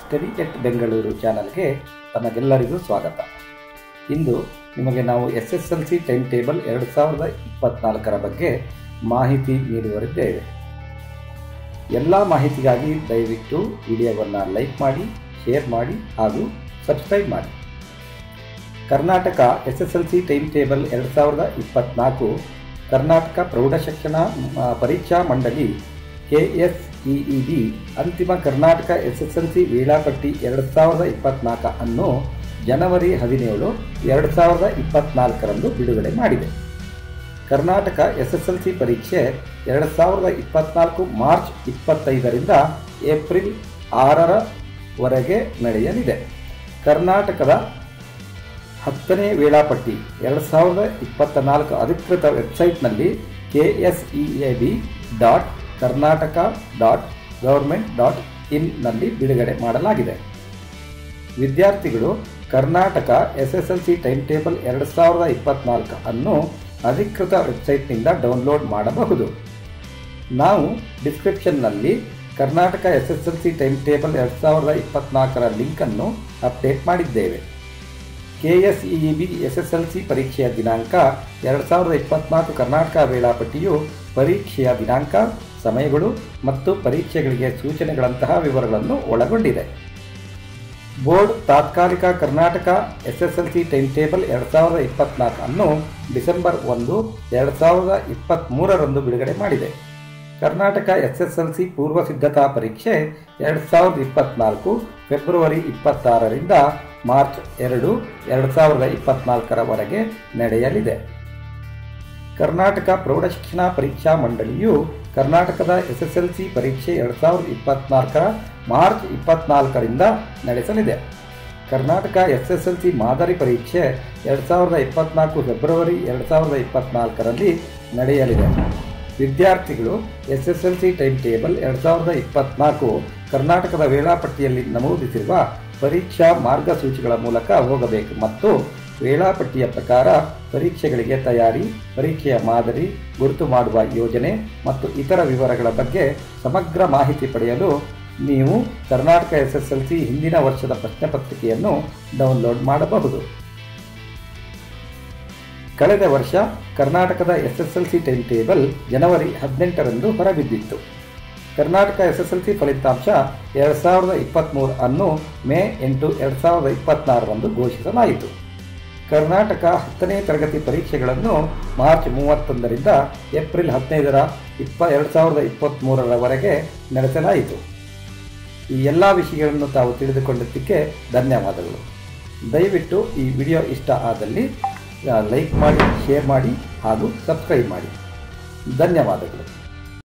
Study ಎಟ್ ಬೆಂಗಳೂರು ಚಾನಲ್ಗೆ ತಮಗೆಲ್ಲರಿಗೂ ಸ್ವಾಗತ. ಇಂದು ನಿಮಗೆ ನಾವು SSLC ಟೈಮ್ ಟೇಬಲ್ 2024ರ ಬಗ್ಗೆ ಮಾಹಿತಿ ನೀಡುವರಿದ್ದೇವೆ. ಎಲ್ಲ ಮಾಹಿತಿಗಾಗಿ ದಯವಿಟ್ಟು ವಿಡಿಯೋವನ್ನು ಲೈಕ್ ಮಾಡಿ, ಶೇರ್ ಮಾಡಿ ಹಾಗೂ ಸಬ್ಸ್ಕ್ರೈಬ್ ಮಾಡಿ. Karnataka SSLC time table 2024 Karnataka ಪ್ರೌಢಶಿಕ್ಷಣ ಪರೀಕ್ಷಾ ಮಂಡಳಿ KSEEB ಅಂತಿಮ ಕರ್ನಾಟಕ SSLC ವೇಳಾಪಟ್ಟಿ 2024 ಅನ್ನು ಜನವರಿ 17, 2024ರಂದು ಬಿಡುಗಡೆ ಮಾಡಿದೆ. ಕರ್ನಾಟಕ SSLC ಪರೀಕ್ಷೆ 2024 ಮಾರ್ಚ್ 25ರಿಂದ ಏಪ್ರಿಲ್ 6ರವರೆಗೆ ನಡೆಯಲಿದೆ. ಕರ್ನಾಟಕದ 10ನೇ ವೇಳಾಪಟ್ಟಿ 2024 ಅಧಿಕೃತ ವೆಬ್ಸೈಟ್ನಲ್ಲಿ KSEEB.karnataka.government.in ನಲ್ಲಿ ಬಿಡುಗಡೆ ಮಾಡಲಾಗಿದೆ. ವಿದ್ಯಾರ್ಥಿಗಳು ಕರ್ನಾಟಕ SSLC ಟೈಮ್ ಟೇಬಲ್ 2024 ಅನ್ನು ಅಧಿಕೃತ ವೆಬ್ಸೈಟ್ನಿಂದ ಡೌನ್ಲೋಡ್ ಮಾಡಬಹುದು. ನಾವು ಡಿಸ್ಕ್ರಿಪ್ಷನ್ನಲ್ಲಿ ಕರ್ನಾಟಕ SSLC ಟೈಮ್ ಟೇಬಲ್ 2024ರ ಲಿಂಕನ್ನು ಅಪ್ಡೇಟ್ ಮಾಡಿದ್ದೇವೆ. KSEEB SSLC ಪರೀಕ್ಷೆಯ ದಿನಾಂಕ 2024 ಕರ್ನಾಟಕ ವೇಳಾಪಟ್ಟಿಯು ಪರೀಕ್ಷೆಯ ದಿನಾಂಕ, ಸಮಯಗಳು ಮತ್ತು ಪರೀಕ್ಷೆಗಳಿಗೆ ಸೂಚನೆಗಳಂತಹ ವಿವರಗಳನ್ನು ಒಳಗೊಂಡಿದೆ. ಬೋರ್ಡ್ ತಾತ್ಕಾಲಿಕ ಕರ್ನಾಟಕ SSLC ಟೈಮ್ ಟೇಬಲ್ 2024 ಅನ್ನು ಡಿಸೆಂಬರ್ 1, 2023ರಂದು ಬಿಡುಗಡೆ ಮಾಡಿದೆ. ಕರ್ನಾಟಕ SSLC ಪೂರ್ವ ಸಿದ್ಧತಾ ಪರೀಕ್ಷೆ 2024 ಫೆಬ್ರವರಿ 26ರಿಂದ ಮಾರ್ಚ್ 2, 2024ರವರೆಗೆ ನಡೆಯಲಿದೆ. ಕರ್ನಾಟಕ ಪ್ರೌಢಶಿಕ್ಷಣ ಪರೀಕ್ಷಾ ಮಂಡಳಿಯು ಕರ್ನಾಟಕದ SSLC ಪರೀಕ್ಷೆ 2024 ಮಾರ್ಚ್ 24ರಿಂದ ನಡೆಸಲಿದೆ. ಕರ್ನಾಟಕ SSLC ಮಾದರಿ ಪರೀಕ್ಷೆ 2024 ಫೆಬ್ರವರಿ 2024ರಲ್ಲಿ ನಡೆಯಲಿದೆ. ವಿದ್ಯಾರ್ಥಿಗಳು SSLC ಟೈಮ್ ಟೇಬಲ್ 2024 ಕರ್ನಾಟಕದ ವೇಳಾಪಟ್ಟಿಯಲ್ಲಿ ನಮೂದಿಸಿರುವ ಪರೀಕ್ಷಾ ಮಾರ್ಗಸೂಚಿಗಳ ಮೂಲಕ ಹೋಗಬೇಕು ಮತ್ತು ವೇಳಾಪಟ್ಟಿಯ ಪ್ರಕಾರ ಪರೀಕ್ಷೆಗಳಿಗೆ ತಯಾರಿ, ಪರೀಕ್ಷೆಯ ಮಾದರಿ, ಗುರುತು ಮಾಡುವ ಯೋಜನೆ ಮತ್ತು ಇತರ ವಿವರಗಳ ಬಗ್ಗೆ ಸಮಗ್ರ ಮಾಹಿತಿ ಪಡೆಯಲು ನೀವು ಕರ್ನಾಟಕ SSLC ಹಿಂದಿನ ವರ್ಷದ ಪ್ರಶ್ನೆ ಪತ್ರಿಕೆಯನ್ನು ಡೌನ್ಲೋಡ್ ಮಾಡಬಹುದು. ಕಳೆದ ವರ್ಷ ಕರ್ನಾಟಕದ SSLC ಟೈಮ್ ಟೇಬಲ್ ಜನವರಿ 18ರಂದು ಹೊರಬಿದ್ದಿತ್ತು. ಕರ್ನಾಟಕ SSLC ಫಲಿತಾಂಶ 2023 ಅನ್ನು ಮೇ 8, 2024ರಂದು ಘೋಷಿಸಲಾಯಿತು. ಕರ್ನಾಟಕ 10ನೇ ತರಗತಿ ಪರೀಕ್ಷೆಗಳನ್ನು ಮಾರ್ಚ್ 31ರಿಂದ ಏಪ್ರಿಲ್ 15, 2023ರವರೆಗೆ ನಡೆಸಲಾಯಿತು. ಈ ಎಲ್ಲ ವಿಷಯಗಳನ್ನು ತಾವು ತಿಳಿದುಕೊಂಡಿದ್ದಕ್ಕೆ ಧನ್ಯವಾದಗಳು. ದಯವಿಟ್ಟು ಈ ವಿಡಿಯೋ ಇಷ್ಟ ಆದಲ್ಲಿ ಲೈಕ್ ಮಾಡಿ, ಶೇರ್ ಮಾಡಿ ಹಾಗೂ ಸಬ್ಸ್ಕ್ರೈಬ್ ಮಾಡಿ. ಧನ್ಯವಾದಗಳು.